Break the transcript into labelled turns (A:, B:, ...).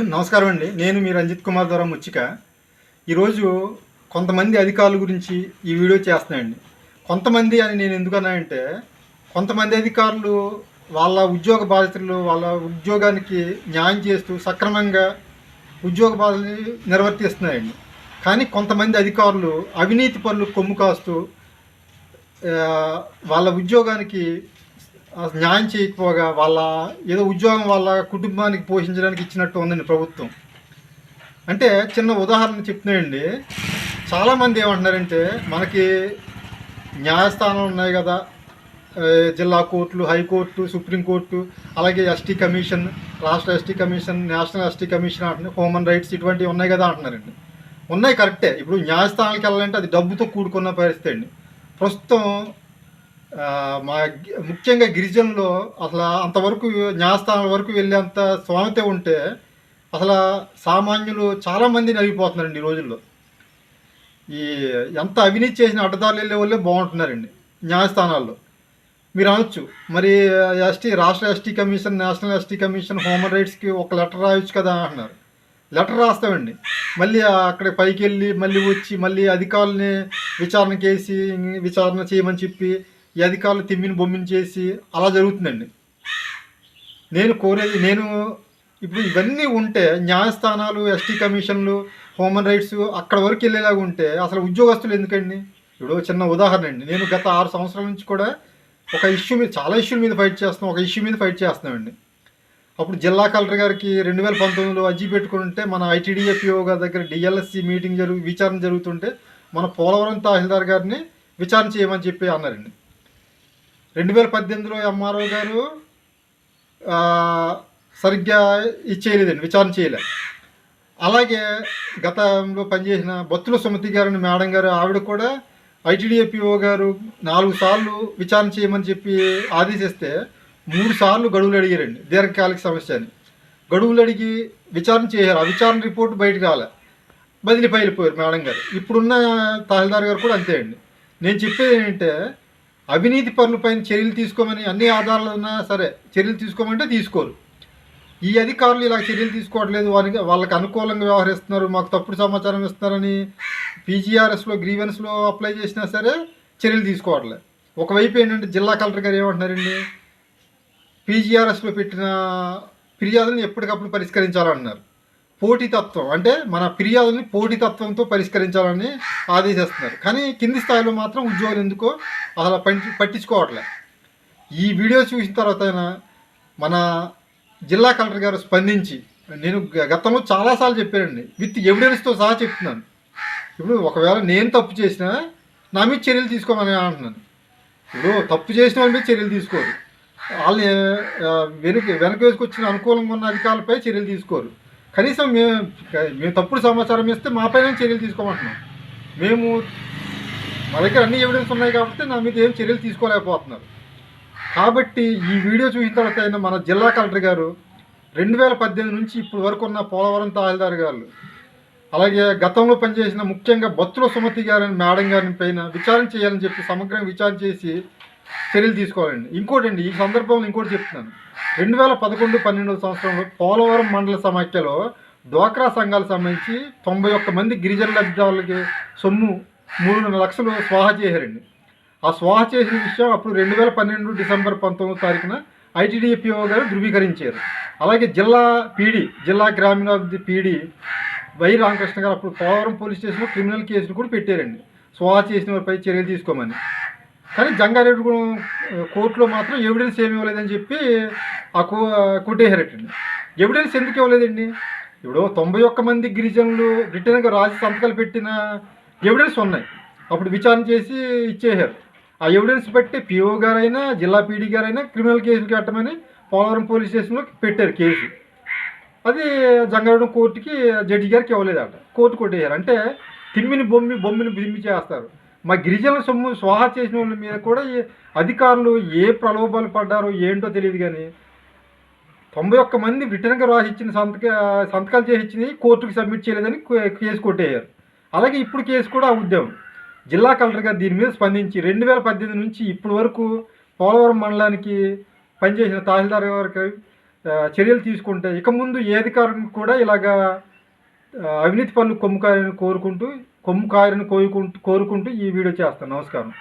A: నమస్కారం అండి. నేను మీ రంజిత్ కుమార్ ద్వారా ముచ్చిక. ఈరోజు కొంతమంది అధికారుల గురించి ఈ వీడియో చేస్తున్నానండి. కొంతమంది అని నేను ఎందుకన్నానంటే, కొంతమంది అధికారులు వాళ్ళ ఉద్యోగ బాధ్యతలు, వాళ్ళ ఉద్యోగానికి న్యాయం చేస్తూ సక్రమంగా ఉద్యోగ బాధ్యతలు నిర్వర్తిస్తున్నారండి. కానీ కొంతమంది అధికారులు అవినీతి పనులు కొమ్ము కాస్తూ వాళ్ళ ఉద్యోగానికి న్యాయం చేయకపోగా వాళ్ళ ఏదో ఉద్యోగం వాళ్ళ కుటుంబానికి పోషించడానికి ఇచ్చినట్టు ఉందండి ప్రభుత్వం. అంటే చిన్న ఉదాహరణ చెప్తున్నాయండి. చాలామంది ఏమంటున్నారంటే, మనకి న్యాయస్థానాలు ఉన్నాయి కదా, జిల్లా కోర్టులు, హైకోర్టు, సుప్రీంకోర్టు, అలాగే ఎస్టీ కమిషన్, రాష్ట్ర ST commission, national ST commission అంటున్నారు, హ్యూమన్ రైట్స్ ఇటువంటివి ఉన్నాయి కదా అంటున్నారండి. ఉన్నాయి, కరెక్టే. ఇప్పుడు న్యాయస్థానాలకు వెళ్ళాలంటే అది డబ్బుతో కూడుకున్న పరిస్థితి అండి ప్రస్తుతం. మా ముఖ్యంగా గిరిజనులు అసలు అంతవరకు న్యాయస్థానాల వరకు వెళ్ళేంత స్వామిత ఉంటే అసలు సామాన్యులు చాలామంది నలిగిపోతున్నారండి ఈ రోజుల్లో. ఈ ఎంత అవినీతి చేసిన అడ్డదారులు వెళ్ళే వాళ్ళే బాగుంటున్నారండి న్యాయస్థానాల్లో. మీరు అనొచ్చు, మరి రాష్ట్ర ST commission, national ST commission, human రైట్స్కి ఒక లెటర్ రాయొచ్చు కదా అంటున్నారు. లెటర్ రాస్తామండి, మళ్ళీ అక్కడ పైకి వెళ్ళి మళ్ళీ వచ్చి మళ్ళీ అధికారులని విచారణ చేయమని చెప్పి ఈ అధికారులు తిమ్మిని బొమ్మిని చేసి అలా జరుగుతుందండి. నేను ఇప్పుడు ఇవన్నీ ఉంటే న్యాయస్థానాలు, ఎస్టీ కమిషన్లు, హ్యూమన్ రైట్స్ అక్కడ వరకు వెళ్ళేలాగా ఉంటే అసలు ఉద్యోగస్తులు ఎందుకండి? ఇప్పుడు చిన్న ఉదాహరణ అండి. నేను గత 6 సంవత్సరాల నుంచి కూడా ఒక ఇష్యూ మీద, చాలా ఇష్యూల మీద ఫైట్ చేస్తున్నాం. ఒక ఇష్యూ మీద ఫైట్ చేస్తున్నామండి. అప్పుడు జిల్లా కలెక్టర్ గారికి 2019లో అర్జీ పెట్టుకుంటే మన ఐటీడీఏపీఓ గారి దగ్గర డిఎల్ఎస్సి మీటింగ్ విచారణ జరుగుతుంటే మన పోలవరం తహసీల్దార్ గారిని విచారణ చేయమని చెప్పి అన్నారండి. 2018లో ఎంఆర్ఓ గారు సరిగ్గా ఇచ్చేయలేదండి, విచారణ చేయలేదు. అలాగే గతంలో పనిచేసిన బొత్తుల సుమతి గారిని మేడం గారు, ఆవిడ కూడా ఐటీడీఏపీఓ గారు 4 సార్లు విచారణ చేయమని చెప్పి ఆదేశిస్తే 3 సార్లు గడువులు అడిగారండి. దీర్ఘకాలిక సమస్య అని గడువులు అడిగి విచారణ చేశారు. ఆ విచారణ రిపోర్ట్ బయటకు రాలే, బదిలీపై వెళ్ళిపోయారు మేడం గారు. ఇప్పుడున్న తహసీల్దార్ గారు కూడా అంతే అండి. నేను చెప్పేది ఏంటంటే, అవినీతి పనులపైన చర్యలు తీసుకోమని అన్ని ఆధారాలు ఉన్నా సరే చర్యలు తీసుకోమంటే తీసుకోరు. ఈ అధికారులు ఇలా చర్యలు తీసుకోవట్లేదు, వాళ్ళకి అనుకూలంగా వ్యవహరిస్తున్నారు, మాకు తప్పుడు సమాచారం ఇస్తున్నారని పీజీఆర్ఎస్లో గ్రీవెన్స్లో అప్లై చేసినా సరే చర్యలు తీసుకోవట్లేదు. ఒకవైపు ఏంటంటే జిల్లా కలెక్టర్ గారు ఏమంటున్నారండి, పీజీఆర్ఎస్లో పెట్టిన ఫిర్యాదులను ఎప్పటికప్పుడు పరిష్కరించాలన్నారు. పోటీతత్వం అంటే మన ఫిర్యాదుల్ని పోటీతత్వంతో పరిష్కరించాలని ఆదేశిస్తున్నారు. కానీ కింది స్థాయిలో మాత్రం ఉద్యోగులు ఎందుకో అసలు పట్టించుకోవట్లే. ఈ వీడియో చూసిన తర్వాత మన జిల్లా కలెక్టర్ గారు స్పందించి, నేను గతంలో చాలాసార్లు చెప్పానండి, విత్ ఎవిడెన్స్తో సహా చెప్తున్నాను. ఇప్పుడు ఒకవేళ నేను తప్పు చేసినా నా మీద చర్యలు తీసుకోమని అంటున్నాను. ఇప్పుడు తప్పు చేసిన వాళ్ళ మీద చర్యలు తీసుకోరు, వాళ్ళని వెనక వేసుకొచ్చిన అనుకూలంగా ఉన్న అధికారులపై చర్యలు తీసుకోరు. కనీసం మేము తప్పుడు సమాచారం ఇస్తే మాపైన చర్యలు తీసుకోమంటున్నాం. మా దగ్గర అన్ని ఎవిడెన్స్ ఉన్నాయి కాబట్టి నా మీద ఏం చర్యలు తీసుకోలేకపోతున్నారు. కాబట్టి ఈ వీడియో చూసిన తర్వాత మన జిల్లా కలెక్టర్ గారు 2018 నుంచి ఇప్పటి వరకు ఉన్న పోలవరం తహసీల్దార్ గారు, అలాగే గతంలో పనిచేసిన ముఖ్యంగా బొత్తుల సుమతి గారిని మేడం గారిని పైన విచారణ చేయాలని చెప్పి సమగ్రంగా విచారణ చేసి చర్యలు తీసుకోవాలండి. ఇంకోటండి, ఈ సందర్భంలో ఇంకోటి చెప్తున్నాను. 2011-12 సంవత్సరంలో పోలవరం మండల సమాఖ్యలో డ్వాక్రా సంఘాలకు సంబంధించి 91 మంది గిరిజన లబ్ధిదారులకి సొమ్ము 3 లక్షలు స్వాహా చేశారండి. ఆ స్వాహా చేసిన విషయం అప్పుడు 2012 డిసెంబర్ 19వ తారీఖున ఐటీడీఏపీఓ గారు ధృవీకరించారు. అలాగే జిల్లా గ్రామీణాభివృద్ధి పీడీ వై రామకృష్ణ గారు అప్పుడు పోలవరం పోలీస్ స్టేషన్లో క్రిమినల్ కేసులు కూడా పెట్టారండి, స్వాహా చేసిన వారిపై చర్యలు తీసుకోమని. కానీ జంగారెడ్డి కోర్టులో మాత్రం ఎవిడెన్స్ ఏమి ఇవ్వలేదని చెప్పి కొట్టేశారటండి. ఎవిడెన్స్ ఎందుకు ఇవ్వలేదండి? ఇప్పుడు 91 మంది గిరిజనులు రిటర్న్గా రాసి సంతకాలు పెట్టిన ఎవిడెన్స్ ఉన్నాయి, అప్పుడు విచారణ చేసి ఇచ్చేశారు. ఆ ఎవిడెన్స్ బట్టి పిఓ గారైనా జిల్లా పీడీ గారైనా క్రిమినల్ కేసులు కట్టమని పోలవరం పోలీస్ స్టేషన్లో పెట్టారు కేసు. అది జంగారెడ్డి కోర్టుకి జడ్జి గారికి ఇవ్వలేదట, కోర్టు కొట్టేశారు. అంటే తిమ్మిని బొమ్మిని బిమ్మి చేస్తారు. మా గిరిజనుల సొమ్ము స్వాహా చేసిన వాళ్ళ మీద కూడా అధికారులు ఏ ప్రలోభాలు పడ్డారో ఏంటో తెలియదు. కానీ 91 మంది రిటర్న్గా రాసి ఇచ్చిన సంతకాలు చేసి ఇచ్చినవి కోర్టుకు సబ్మిట్ చేయలేదని కేసు కొట్టేశారు. అలాగే ఇప్పుడు కేసు కూడా ఉద్యమం. జిల్లా కలెక్టర్ గారు దీని మీద స్పందించి 2018 నుంచి ఇప్పటి వరకు పోలవరం మండలానికి పనిచేసిన తహసీల్దార్ గారికి చర్యలు తీసుకుంటే ఇక ముందు ఏ అధికారం కూడా ఇలాగా అవినీతి పనులు కొమ్ము కాయని కోరుకుంటూ ఈ వీడియో చేస్తాను. నమస్కారం.